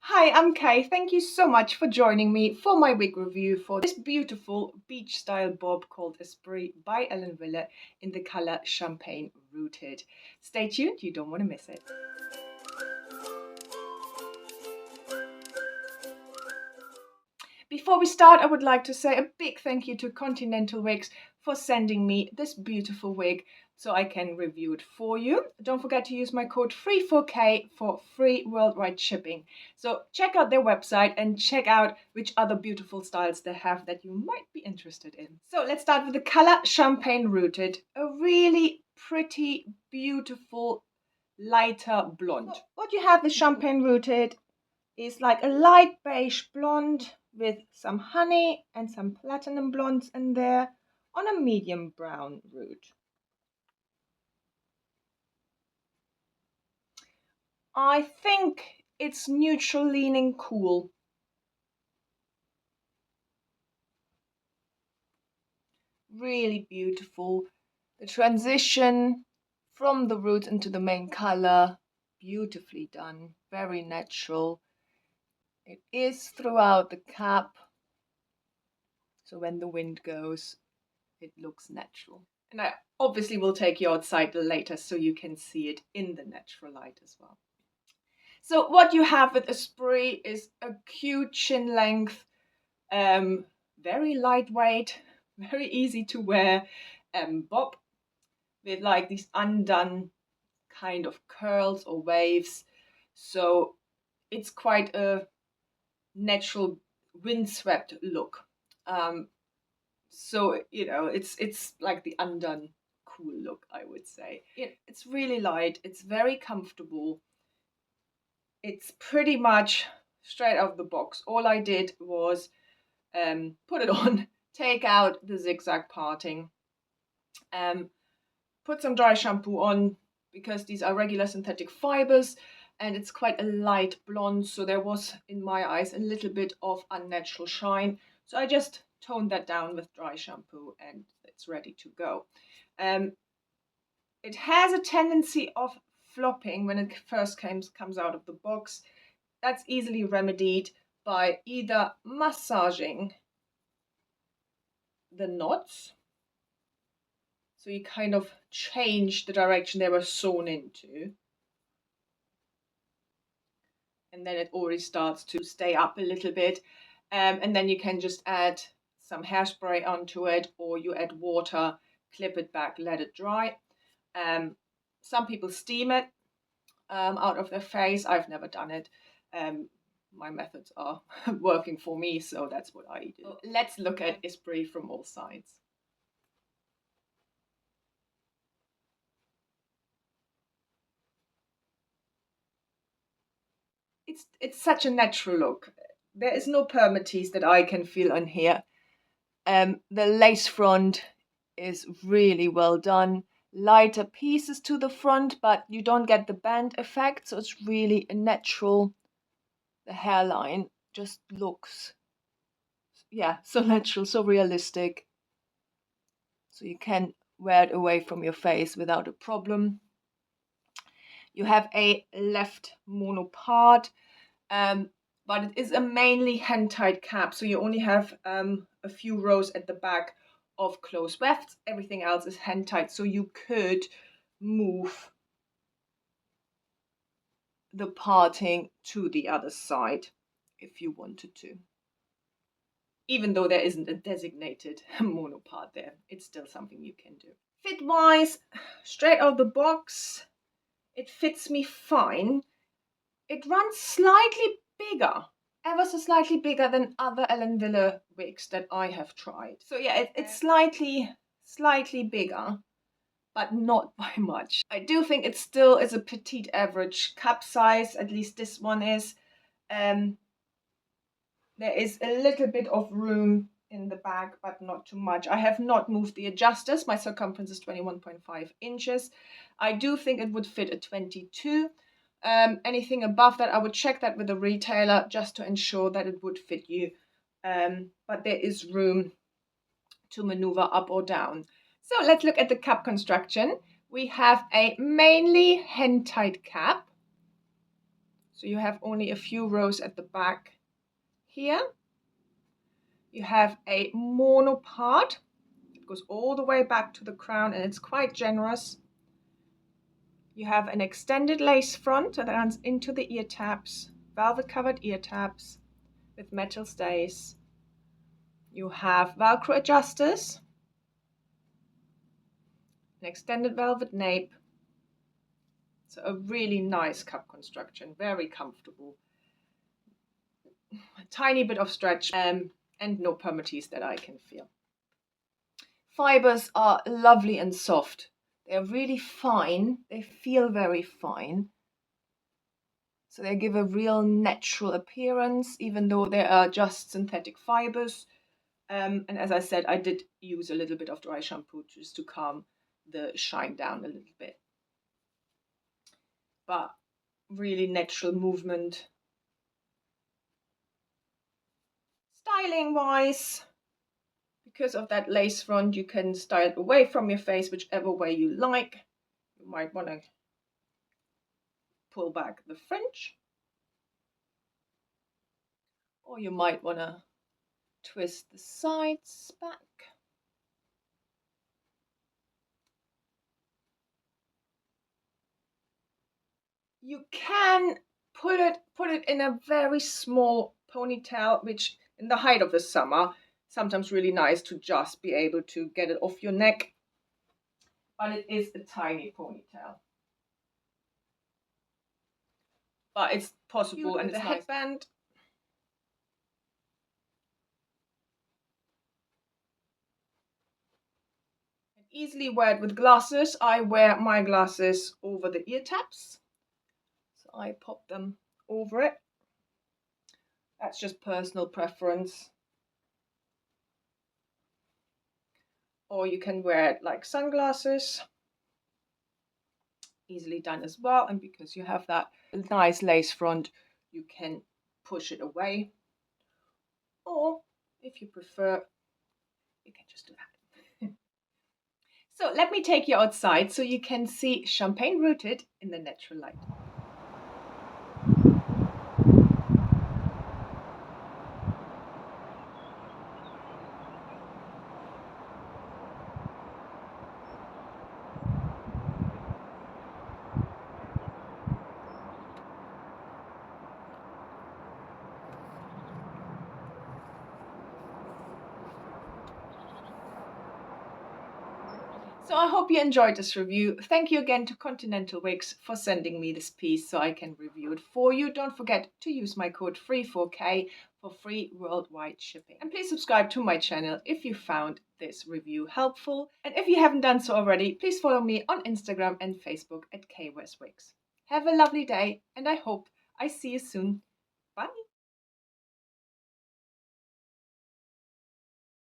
Hi, I'm Kay. Thank you so much for joining me for my wig review for this beautiful beach style bob called Esprit by Wille in the color Champagne Rooted. Stay tuned, you don't want to miss it. Before we start, I would like to say a big thank you to Continental Wigs for sending me this beautiful wig so I can review it for you. Don't forget to use my code FREE4K for free worldwide shipping. So check out their website and check out which other beautiful styles they have that you might be interested in. So let's start with the color Champagne Rooted, a really pretty, beautiful, lighter blonde. So what you have with Champagne Rooted is like a light beige blonde with some honey and some platinum blondes in there on a medium brown root. I think it's neutral leaning cool. Really beautiful. The transition from the root into the main color, beautifully done, very natural. It is throughout the cap, so when the wind goes, it looks natural. And I obviously will take you outside later so you can see it in the natural light as well. So what you have with Esprit is a cute chin length, very lightweight, very easy to wear bob with like these undone kind of curls or waves. So it's quite a natural windswept look. So it's like the undone cool look, I would say. It's really light, it's very comfortable. It's pretty much straight out of the box. All I did was put it on, take out the zigzag parting, put some dry shampoo on because these are regular synthetic fibers and it's quite a light blonde, so there was in my eyes a little bit of unnatural shine, so I just toned that down with dry shampoo and it's ready to go. It has a tendency of flopping when it first comes out of the box. That's easily remedied by either massaging the knots, so you kind of change the direction they were sewn into, and then it already starts to stay up a little bit, and then you can just add some hairspray onto it, or you add water, clip it back, let it dry. Some people steam it out of their face. I've never done it. My methods are working for me, so that's what I do. Let's look at Esprit from all sides. It's such a natural look. There is no permatease that I can feel on here. The lace front is really well done. Lighter pieces to the front, but you don't get the band effect, so it's really a natural. The hairline just looks, yeah, so natural, so realistic. So you can wear it away from your face without a problem. You have a left mono part, but it is a mainly hand-tied cap, so you only have a few rows at the back of closed wefts. Everything else is hand-tied, so you could move the parting to the other side if you wanted to. Even though there isn't a designated mono part there, it's still something you can do. Fit-wise, straight out of the box, it fits me fine. It runs slightly bigger, ever so slightly bigger than other ellenwille wigs that I have tried. So yeah, it's slightly bigger, but not by much. I do think it still is a petite average cap size, at least this one is. There is a little bit of room in the back, but not too much. I have not moved the adjusters. My circumference is 21.5 inches. I do think it would fit a 22. Anything above that, I would check that with the retailer just to ensure that it would fit you. But there is room to maneuver up or down. So let's look at the cap construction. We have a mainly hand-tied cap. So you have only a few rows at the back here. You have a mono part. It goes all the way back to the crown and it's quite generous. You have an extended lace front that runs into the ear tabs, velvet covered ear tabs with metal stays. You have Velcro adjusters, an extended velvet nape. So a really nice cup construction, very comfortable. A tiny bit of stretch and no permatease that I can feel. Fibers are lovely and soft. They're really fine. They feel very fine. So they give a real natural appearance, even though they are just synthetic fibers. And as I said, I did use a little bit of dry shampoo just to calm the shine down a little bit. But really natural movement. Styling wise, because of that lace front, you can style it away from your face whichever way you like. You might want to pull back the fringe, or you might want to twist the sides back. You can put it in a very small ponytail, which in the height of the summer, sometimes really nice to just be able to get it off your neck. But it is a tiny ponytail. But it's possible, and it's a headband. Easily wear it with glasses. I wear my glasses over the ear tabs. So I pop them over it. That's just personal preference. Or you can wear it like sunglasses. Easily done as well. And because you have that nice lace front, you can push it away. Or if you prefer, you can just do that. So let me take you outside so you can see champagne rooted in the natural light. So I hope you enjoyed this review. Thank you again to Continental Wigs for sending me this piece so I can review it for you. Don't forget to use my code FREE4K for free worldwide shipping. And please subscribe to my channel if you found this review helpful. And if you haven't done so already, please follow me on Instagram and Facebook at KWesWigs. Have a lovely day and I hope I see you soon.